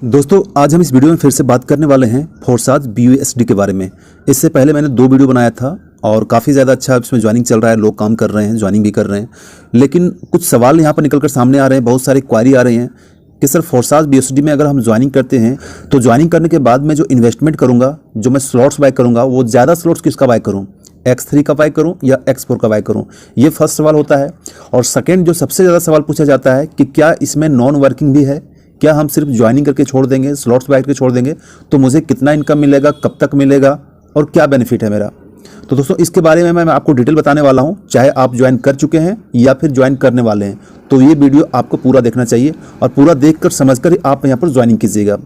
दोस्तों आज हम इस वीडियो में फिर से बात करने वाले हैं फोर्साज BUSD के बारे में। इससे पहले मैंने 2 वीडियो बनाया था और काफ़ी ज़्यादा अच्छा इसमें ज्वाइनिंग चल रहा है, लोग काम कर रहे हैं, ज्वाइनिंग भी कर रहे हैं। लेकिन कुछ सवाल यहाँ पर निकल कर सामने आ रहे हैं, बहुत सारी क्वारी आ रही हैं कि सर फोर्साज BUSD में अगर हम ज्वाइनिंग करते हैं तो ज्वाइनिंग करने के बाद मैं जो इन्वेस्टमेंट करूँगा, जो मैं स्लॉट्स बाय करूँगा, वो ज़्यादा स्लॉट्स किसका बाय करूँ, X3 का बाय करूँ या X4 का बाय करूँ। ये फर्स्ट सवाल होता है। और सेकेंड जो सबसे ज़्यादा सवाल पूछा जाता है कि क्या इसमें नॉन वर्किंग भी है, क्या हम सिर्फ ज्वाइनिंग करके छोड़ देंगे, स्लॉट्स बाय करके छोड़ देंगे तो मुझे कितना इनकम मिलेगा, कब तक मिलेगा और क्या बेनिफिट है मेरा। तो दोस्तों इसके बारे में मैं आपको डिटेल बताने वाला हूं, चाहे आप ज्वाइन कर चुके हैं या फिर ज्वाइन करने वाले हैं। तो ये वीडियो आपको पूरा देखना चाहिए और पूरा देखकर समझकर आप यहाँ पर ज्वाइनिंग कीजिएगा।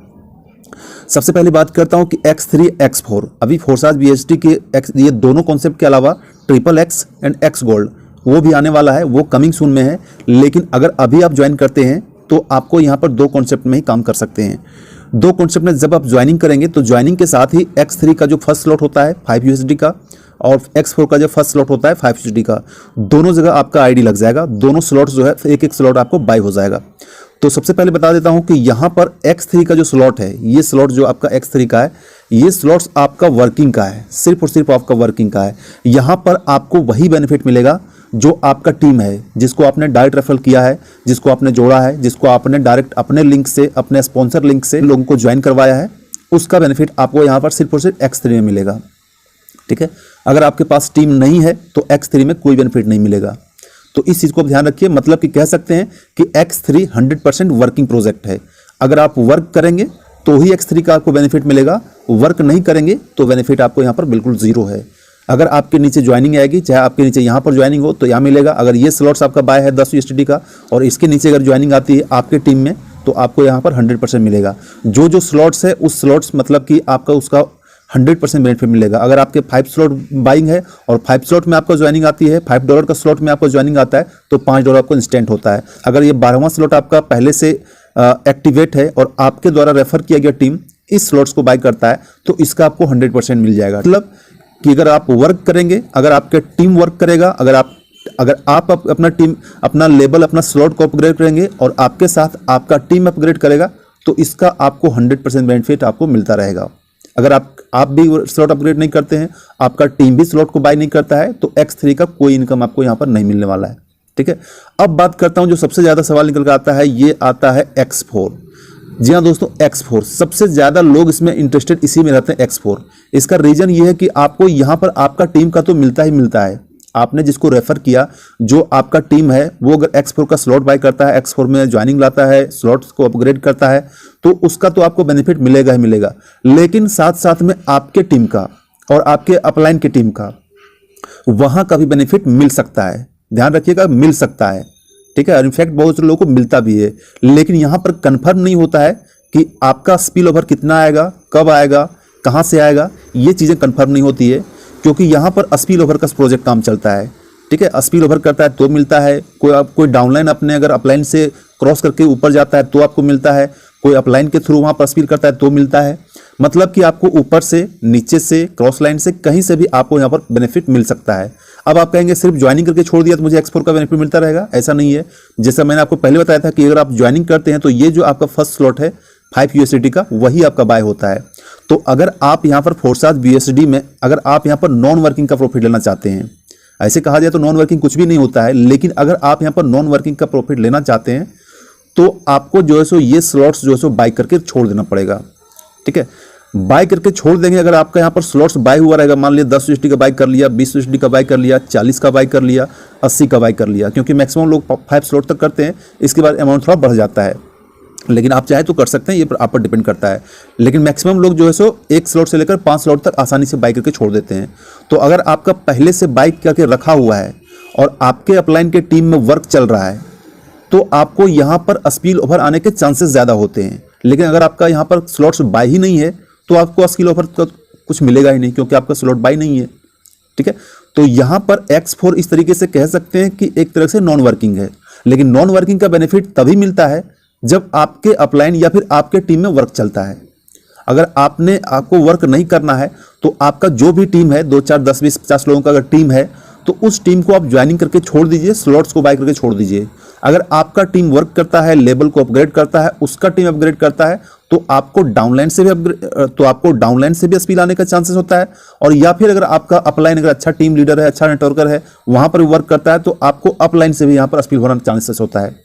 सबसे पहले बात करता हूं कि X3 X4 अभी फोर्साज BUSD के ये दोनों कॉन्सेप्ट के अलावा XXX एंड X गोल्ड वो भी आने वाला है, वो कमिंग सून में है। लेकिन अगर अभी आप ज्वाइन करते हैं तो आपको यहाँ पर 2 कॉन्सेप्ट में ही काम कर सकते हैं। 2 कॉन्सेप्ट में जब आप ज्वाइनिंग करेंगे तो ज्वाइनिंग के साथ ही X3 का जो फर्स्ट स्लॉट होता है 5 USD का और X4 का जो फर्स्ट स्लॉट होता है 5 USD का, दोनों जगह आपका आईडी लग जाएगा, दोनों स्लॉट्स जो है एक स्लॉट आपको बाय हो जाएगा। तो सबसे पहले बता देता हूं कि यहाँ पर X3 का जो स्लॉट है, ये स्लॉट जो आपका X3 का है, ये स्लॉट्स आपका वर्किंग का है, सिर्फ और सिर्फ आपका वर्किंग का है। यहाँ पर आपको वही बेनिफिट मिलेगा जो आपका टीम है, जिसको आपने डायरेक्ट रेफरल किया है, जिसको आपने जोड़ा है, जिसको आपने डायरेक्ट अपने लिंक से, अपने स्पॉन्सर लिंक से लोगों को ज्वाइन करवाया है, उसका बेनिफिट आपको यहाँ पर सिर्फ और सिर्फ X3 में मिलेगा। ठीक है, अगर आपके पास टीम नहीं है तो X3 में कोई बेनिफिट नहीं मिलेगा। तो इस चीज़ को ध्यान रखिए, मतलब कि कह सकते हैं कि X3 100% वर्किंग प्रोजेक्ट है। अगर आप वर्क करेंगे तो ही X3 का आपको बेनिफिट मिलेगा, वर्क नहीं करेंगे तो बेनिफिट आपको यहाँ पर बिल्कुल जीरो है। अगर आपके नीचे ज्वाइनिंग आएगी, चाहे आपके नीचे यहाँ पर ज्वाइनिंग हो तो यहाँ मिलेगा। अगर ये स्लॉट्स आपका बाय है 10 USD का और इसके नीचे अगर ज्वाइनिंग आती है आपके टीम में तो आपको यहाँ पर 100% मिलेगा। जो स्लॉट्स है उस स्लॉट्स मतलब कि आपका उसका 100% बेनिफिट मिलेगा। अगर आपके 5 स्लॉट बाइंग है और 5 स्लॉट में आपको ज्वाइनिंग आती है, $5 का स्लॉट में आपको ज्वाइनिंग आता है तो $5 आपको इंस्टेंट होता है। अगर ये 12वां स्लॉट आपका पहले से एक्टिवेट है और आपके द्वारा रेफर किया गया टीम इस स्लॉट्स को बाय करता है तो इसका आपको 100% मिल जाएगा। मतलब कि अगर आप वर्क करेंगे, अगर आपके टीम वर्क करेगा, अगर आप अपना टीम, अपना लेवल, अपना स्लॉट को अपग्रेड करेंगे और आपके साथ आपका टीम अपग्रेड करेगा तो इसका आपको 100% बेनिफिट आपको मिलता रहेगा। अगर आप भी स्लॉट अपग्रेड नहीं करते हैं, आपका टीम भी स्लॉट को बाय नहीं करता है तो X3 का कोई इनकम आपको यहाँ पर नहीं मिलने वाला है। ठीक है, अब बात करता हूँ जो सबसे ज़्यादा सवाल निकल कर आता है, ये आता है X4। जी हाँ दोस्तों, X4 सबसे ज़्यादा लोग इसमें इंटरेस्टेड इसी में रहते हैं X4। इसका रीज़न ये है कि आपको यहाँ पर आपका टीम का तो मिलता ही मिलता है। आपने जिसको रेफर किया, जो आपका टीम है, वो अगर X4 का स्लॉट बाय करता है, X4 में ज्वाइनिंग लाता है, स्लॉट्स को अपग्रेड करता है तो उसका तो आपको बेनिफिट मिलेगा ही मिलेगा। लेकिन साथ साथ में आपके टीम का और आपके अपलाइन की टीम का वहाँ का भी बेनिफिट मिल सकता है। ध्यान रखिएगा, मिल सकता है। ठीक है, और इनफैक्ट बहुत से लोगों को मिलता भी है। लेकिन यहाँ पर कन्फर्म नहीं होता है कि आपका स्पिल ओवर कितना आएगा, कब आएगा, कहाँ से आएगा, ये चीज़ें कन्फर्म नहीं होती है क्योंकि यहाँ पर स्पिल ओवर का प्रोजेक्ट काम चलता है। ठीक है, स्पिल ओवर करता है तो मिलता है, कोई डाउनलाइन अपने अगर अपलाइन से क्रॉस करके ऊपर जाता है तो आपको मिलता है, कोई अपलाइन के थ्रू वहाँ पर स्पिल करता है तो मिलता है। मतलब कि आपको ऊपर से, नीचे से, क्रॉस लाइन से, कहीं से भी आपको यहाँ पर बेनिफिट मिल सकता है। अब आप कहेंगे सिर्फ ज्वाइनिंग करके छोड़ दिया तो मुझे X4 का बेनिफिट मिलता रहेगा, ऐसा नहीं है। जैसा मैंने आपको पहले बताया था कि अगर आप ज्वाइनिंग करते हैं तो ये जो आपका फर्स्ट स्लॉट है 5 USD का, वही आपका बाय होता है। तो अगर आप यहाँ पर फोर्साज BUSD में अगर आप यहाँ पर नॉन वर्किंग का प्रॉफिट लेना चाहते हैं, ऐसे कहा जाए तो नॉन वर्किंग कुछ भी नहीं होता है, लेकिन अगर आप यहाँ पर नॉन वर्किंग का प्रॉफिट लेना चाहते हैं तो आपको जो है सो ये स्लॉट्स जो है सो बाय करके छोड़ देना पड़ेगा। ठीक है, बाय करके छोड़ देंगे। अगर आपका यहाँ पर स्लॉट्स बाय हुआ रहेगा, मान लिया 10 USD का बाय कर लिया, 20 USD का बाय कर लिया, 40 का बाय कर लिया, 80 का बाय कर लिया, क्योंकि मैक्सिमम लोग 5 स्लॉट तक करते हैं, इसके बाद अमाउंट थोड़ा बढ़ जाता है। लेकिन आप चाहे तो कर सकते हैं, ये आप पर डिपेंड करता है। लेकिन मैक्सिमम लोग जो है सो 1 स्लॉट से लेकर 5 स्लॉट तक आसानी से बाय करके छोड़ देते हैं। तो अगर आपका पहले से बाय करके रखा हुआ है और आपके अपलाइन के टीम में वर्क चल रहा है तो आपको यहाँ पर स्पिल ओवर आने के चांसेस ज़्यादा होते हैं। लेकिन अगर आपका यहाँ पर स्लॉट्स बाय ही नहीं है तो आपको स्पिल ओवर का कुछ मिलेगा ही नहीं, क्योंकि आपका स्लॉट बाय नहीं है। ठीक है, तो यहाँ पर X4 इस तरीके से कह सकते हैं कि एक तरह से नॉन वर्किंग है। लेकिन नॉन वर्किंग का बेनिफिट तभी मिलता है जब आपके अपलाइन या फिर आपके टीम में वर्क चलता है। अगर आपको वर्क नहीं करना है तो आपका जो भी टीम है, 2, 4, 10, 20, 50 लोगों का अगर टीम है तो उस टीम को आप ज्वाइनिंग करके छोड़ दीजिए, स्लॉट्स को बाय करके छोड़ दीजिए। अगर आपका टीम वर्क करता है, लेवल को अपग्रेड करता है, उसका टीम अपग्रेड करता है, तो आपको डाउनलाइन से भी स्पीड आने का चांसेस होता है। और या फिर अगर आपका अपलाइन अगर अच्छा टीम लीडर है, अच्छा नेटवर्कर है, वहां पर वर्क करता है, तो आपको अपलाइन से भी यहाँ पर स्पीड होने का चांसेस होता है।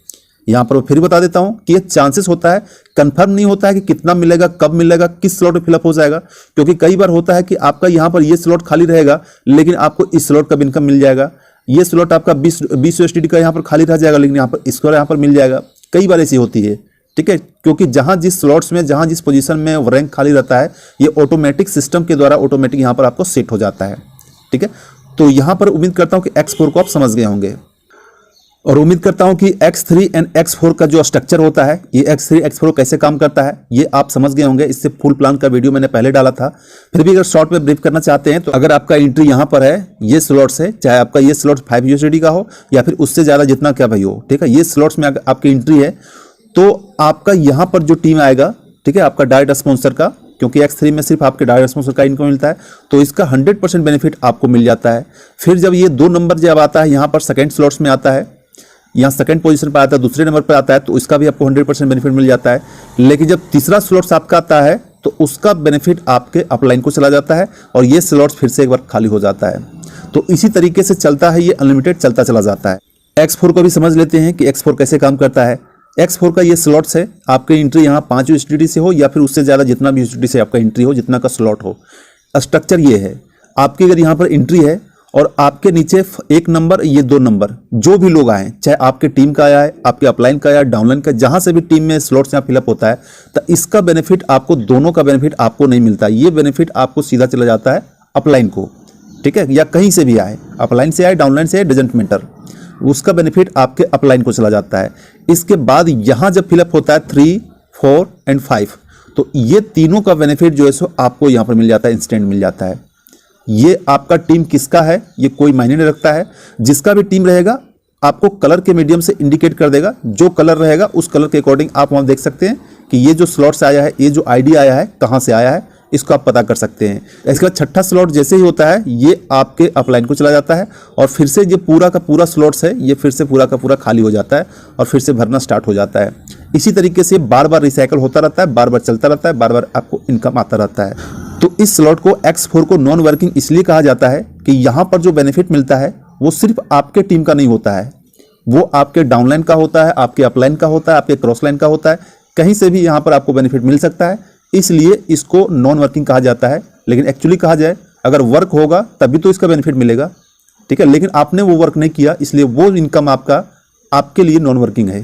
यहाँ पर फिर बता देता हूँ कि ये चांसेस होता है, कंफर्म नहीं होता है कि कितना मिलेगा, कब मिलेगा, किस स्लॉट में फिलअप हो जाएगा। क्योंकि कई बार होता है कि आपका यहाँ पर ये स्लॉट खाली रहेगा, लेकिन आपको इस स्लॉट का इनकम मिल जाएगा। ये स्लॉट आपका 20 USDT का यहाँ पर खाली रह जाएगा, लेकिन यहाँ पर मिल जाएगा। कई बार ऐसी होती है, ठीक है। क्योंकि जहां जिस स्लॉट्स में, जहां जिस पोजीशन में रैंक खाली रहता है, ये ऑटोमेटिक सिस्टम के द्वारा ऑटोमेटिक यहां पर आपको सेट हो जाता है, ठीक है। तो यहां पर उम्मीद करता हूं कि X4 को आप समझ गए होंगे, और उम्मीद करता हूं कि X3 एंड X4 का जो स्ट्रक्चर होता है, ये X3 X4 कैसे काम करता है, ये आप समझ गए होंगे। इससे फुल प्लान का वीडियो मैंने पहले डाला था। फिर भी अगर शॉर्ट में ब्रीफ करना चाहते हैं, तो अगर आपका एंट्री यहाँ पर है, ये स्लॉट्स है, चाहे आपका ये स्लॉट 5 USDT का हो या फिर उससे ज़्यादा जितना क्या भाई हो, ठीक है, ये स्लॉट्स में आपकी एंट्री है, तो आपका यहाँ पर जो टीम आएगा, ठीक है, आपका डायरेक्ट स्पॉन्सर का, क्योंकि X3 में सिर्फ आपके डायरेक्ट स्पॉन्सर का इनकम मिलता है, तो इसका 100% बेनिफिट आपको मिल जाता है। फिर जब ये 2 नंबर जब आता है, यहाँ पर सेकंड स्लॉट्स में आता है, यहाँ सेकंड पोजीशन पर आता है, दूसरे नंबर पर आता है, तो इसका भी आपको 100% बेनिफिट मिल जाता है। लेकिन जब तीसरा स्लॉट्स आपका आता है, तो उसका बेनिफिट आपके अपलाइन को चला जाता है, और ये स्लॉट्स फिर से एक बार खाली हो जाता है। तो इसी तरीके से चलता है, ये अनलिमिटेड चलता चला जाता है। X4 को भी समझ लेते हैं कि X4 कैसे काम करता है। X4 का ये स्लॉट्स है, आपकी एंट्री यहाँ 5 USDT से हो या फिर उससे ज़्यादा, जितना भी USDT से आपका एंट्री हो, जितना का स्लॉट हो। स्ट्रक्चर ये है, आपकी अगर यहाँ पर एंट्री है और आपके नीचे 1 नंबर, ये 2 नंबर, जो भी लोग आए, चाहे आपके टीम का आया है, आपके अपलाइन का आया, डाउनलाइन का, जहाँ से भी टीम में स्लॉट्स यहाँ फिलअप होता है, तो इसका बेनिफिट आपको, दोनों का बेनिफिट आपको नहीं मिलता। ये बेनिफिट आपको सीधा चला जाता है अपलाइन को, ठीक है, या कहीं से भी आए, अपलाइन से आए, डाउनलाइन से आए, डजंट मैटर, उसका बेनिफिट आपके अपलाइन को चला जाता है। इसके बाद यहाँ जब फिलअप होता है 3, 4 एंड 5, तो ये तीनों का बेनिफिट जो है सो आपको यहाँ पर मिल जाता है, इंस्टेंट मिल जाता है। ये आपका टीम किसका है, ये कोई मायने नहीं रखता है। जिसका भी टीम रहेगा, आपको कलर के मीडियम से इंडिकेट कर देगा। जो कलर रहेगा, उस कलर के अकॉर्डिंग आप वहाँ देख सकते हैं कि ये जो स्लॉट्स आया है, ये जो आईडी आया है, कहाँ से आया है, इसको आप पता कर सकते हैं। इसके बाद छठा स्लॉट जैसे ही होता है, ये आपके अपलाइन को चला जाता है, और फिर से ये पूरा का पूरा स्लॉट्स है, ये फिर से पूरा का पूरा खाली हो जाता है, और फिर से भरना स्टार्ट हो जाता है। इसी तरीके से बार बार रिसाइकल होता रहता है, बार बार चलता रहता है, बार बार आपको इनकम आता रहता है। तो इस स्लॉट को X4 को नॉन वर्किंग इसलिए कहा जाता है कि यहाँ पर जो बेनिफिट मिलता है, वो सिर्फ आपके टीम का नहीं होता है, वो आपके डाउनलाइन का होता है, आपके अपलाइन का होता है, आपके क्रॉस लाइन का होता है। कहीं से भी यहाँ पर आपको बेनिफिट मिल सकता है, इसलिए इसको नॉन वर्किंग कहा जाता है। लेकिन एक्चुअली कहा जाए, अगर वर्क होगा तभी तो इसका बेनिफिट मिलेगा, ठीक है। लेकिन आपने वो वर्क नहीं किया, इसलिए वो इनकम आपके लिए नॉन वर्किंग है,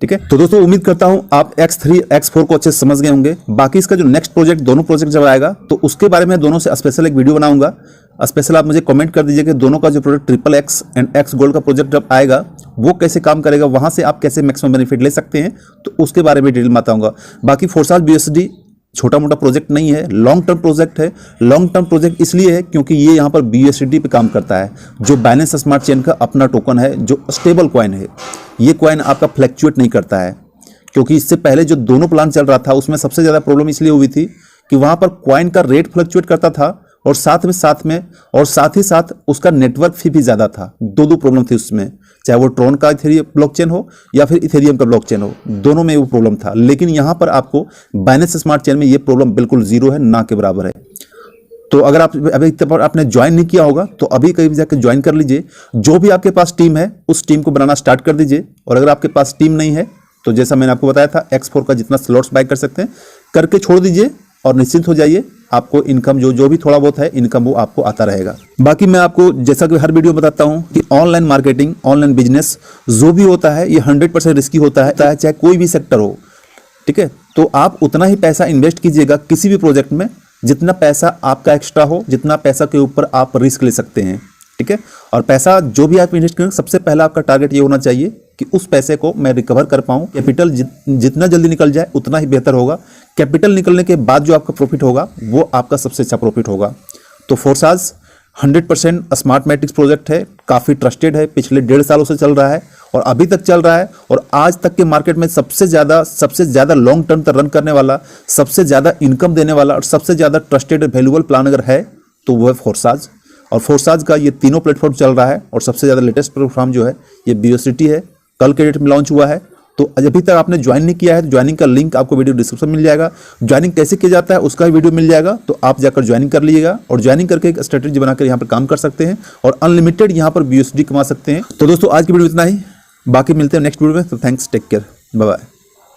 ठीक है। तो दोस्तों, उम्मीद करता हूं आप X3 X4 को अच्छे से समझ गए होंगे। बाकी इसका जो नेक्स्ट प्रोजेक्ट, दोनों प्रोजेक्ट जब आएगा, तो उसके बारे में दोनों से स्पेशल एक वीडियो बनाऊंगा। स्पेशल आप मुझे कमेंट कर दीजिए कि दोनों का जो project XXX and X gold का प्रोजेक्ट जब आएगा, वो कैसे काम करेगा, वहां से आप कैसे मैक्सिमम बेनिफिट ले सकते हैं, तो उसके बारे में डिटेल में बताऊंगा। बाकी फोर्साज BUSD छोटा मोटा प्रोजेक्ट नहीं है, लॉन्ग टर्म प्रोजेक्ट है। लॉन्ग टर्म प्रोजेक्ट इसलिए है क्योंकि ये यहाँ पर BUSD पे काम करता है, जो बाइनेंस स्मार्ट चेन का अपना टोकन है, जो स्टेबल कॉइन है। ये कॉइन आपका फ्लैक्चुएट नहीं करता है, क्योंकि इससे पहले जो दोनों प्लान चल रहा था, उसमें सबसे ज़्यादा प्रॉब्लम इसलिए हुई थी कि वहाँ पर कॉइन का रेट फ्लक्चुएट करता था, और साथ ही साथ उसका नेटवर्क फी भी ज़्यादा था। दो प्रॉब्लम थी उसमें, चाहे वो ट्रॉन का ब्लॉकचेन हो या फिर इथेरियम का ब्लॉकचेन हो, दोनों में वो प्रॉब्लम था। लेकिन यहाँ पर आपको बाइनेंस स्मार्ट चेन में ये प्रॉब्लम बिल्कुल जीरो है, ना के बराबर है। तो अगर आप अभी तक आपने ज्वाइन नहीं किया होगा, तो अभी कहीं जाकर ज्वाइन कर लीजिए। जो भी आपके पास टीम है, उस टीम को बनाना स्टार्ट कर दीजिए। और अगर आपके पास टीम नहीं है, तो जैसा मैंने आपको बताया था, X4 का जितना स्लॉट्स बाय कर सकते हैं करके छोड़ दीजिए, और निश्चिंत हो जाइए। आपको इनकम जो भी थोड़ा बहुत है इनकम, वो आपको आता रहेगा। बाकी मैं आपको जैसा कि हर वीडियो में बताता हूं कि ऑनलाइन मार्केटिंग, ऑनलाइन बिजनेस जो भी होता है, ये 100% रिस्की होता है, चाहे कोई भी सेक्टर हो, ठीक है। तो आप उतना ही पैसा इन्वेस्ट कीजिएगा किसी भी प्रोजेक्ट में, जितना पैसा आपका एक्स्ट्रा हो, जितना पैसा के ऊपर आप रिस्क ले सकते हैं, ठीक है। और पैसा जो भी आप इन्वेस्ट करेंगे, सबसे पहला आपका टारगेट ये होना चाहिए कि उस पैसे को मैं रिकवर कर पाऊँ। कैपिटल जितना जल्दी निकल जाए उतना ही बेहतर होगा। कैपिटल निकलने के बाद जो आपका प्रॉफिट होगा, वो आपका सबसे अच्छा प्रॉफिट होगा। तो फोर्साज 100% स्मार्ट मैट्रिक्स प्रोजेक्ट है, काफ़ी ट्रस्टेड है, पिछले 1.5 सालों से चल रहा है और अभी तक चल रहा है। और आज तक के मार्केट में सबसे ज़्यादा लॉन्ग टर्म तक रन करने वाला, सबसे ज़्यादा इनकम देने वाला और सबसे ज़्यादा ट्रस्टेड वैल्यूएबल प्लान अगर है, तो वो है फोर्साज। और फोर्साज का ये तीनों प्लेटफॉर्म चल रहा है, और सबसे ज़्यादा लेटेस्ट प्लेटफॉर्म जो है ये BUSD है, कल के डेट में लॉन्च हुआ है। तो अभी तक आपने ज्वाइन नहीं किया है तो ज्वाइनिंग का लिंक आपको वीडियो डिस्क्रिप्शन में मिल जाएगा। ज्वाइनिंग कैसे किया जाता है उसका भी वीडियो मिल जाएगा, तो आप जाकर ज्वाइनिंग कर लीजिएगा और ज्वाइनिंग करके एक स्ट्रेटेजी बनाकर यहाँ पर काम कर सकते हैं और अनलिमिटेड यहाँ पर BUSD कमा सकते हैं। तो दोस्तों आज की वीडियो इतना ही, बाकी मिलते हैं नेक्स्ट वीडियो में। तो thanks, take care, bye bye.